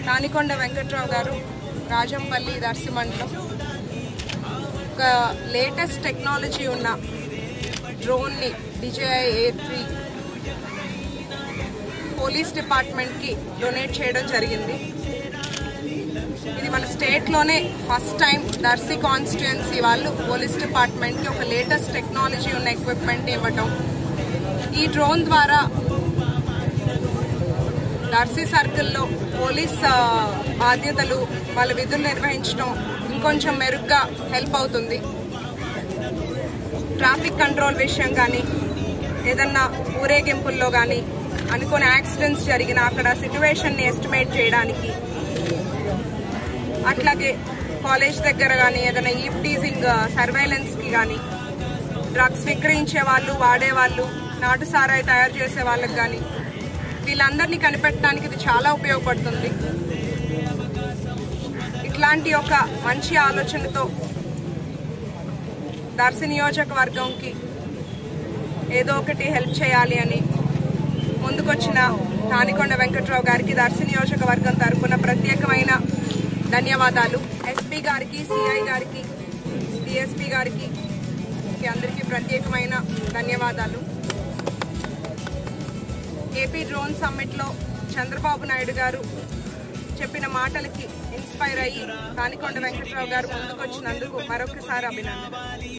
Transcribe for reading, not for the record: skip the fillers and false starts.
తానికొండ వెంకట్రావు గారు రాజంపల్లి దర్శి మండలం ఒక లేటెస్ట్ టెక్నాలజీ ఉన్న డ్రోన్ని DJI Air 3 పోలీస్ డిపార్ట్మెంట్కి డొనేట్ చేయడం జరిగింది. ఇది మన స్టేట్లోనే ఫస్ట్ టైం దర్శి కాన్స్టిట్యుయెన్సీ వాళ్ళు పోలీస్ డిపార్ట్మెంట్కి ఒక లేటెస్ట్ టెక్నాలజీ ఉన్న ఎక్విప్మెంట్ ఇవ్వటం. ఈ డ్రోన్ ద్వారా దర్శి సర్కిల్లో పోలీస్ బాధ్యతలు వాళ్ళ విధులు నిర్వహించడం ఇంకొంచెం మెరుగ్గా హెల్ప్ అవుతుంది. ట్రాఫిక్ కంట్రోల్ విషయం కానీ, ఏదన్నా ఊరేగింపుల్లో కానీ అనుకోని యాక్సిడెంట్స్ జరిగిన అక్కడ సిచ్యువేషన్ని ఎస్టిమేట్ చేయడానికి, అట్లాగే కాలేజ్ దగ్గర కానీ ఏదైనా ఈవ్ టీజింగ్ సర్వేలెన్స్కి కానీ, డ్రగ్స్ విక్రయించే వాళ్ళు, వాడేవాళ్ళు, నాటు సారాయి తయారు చేసే వాళ్ళకి కానీ వీళ్ళందరినీ కనిపెట్టడానికి ఇది చాలా ఉపయోగపడుతుంది. ఇట్లాంటి ఒక మంచి ఆలోచనతో దర్శి నియోజకవర్గంకి ఏదో ఒకటి హెల్ప్ చేయాలి అని ముందుకొచ్చిన తానికొండ వెంకట్రావు గారికి దర్శి నియోజకవర్గం తరఫున ప్రత్యేకమైన ధన్యవాదాలు. SP గారికి, CI గారికి, DSP గారికి అందరికీ ప్రత్యేకమైన ధన్యవాదాలు. ఏపీ డ్రోన్ సమ్మిట్లో చంద్రబాబు నాయుడు గారు చెప్పిన మాటలకి ఇన్స్పైర్ అయ్యి తానికొండ వెంకట్రావు గారు ముందుకొచ్చినందుకు మరొకసారి అభినందనలు.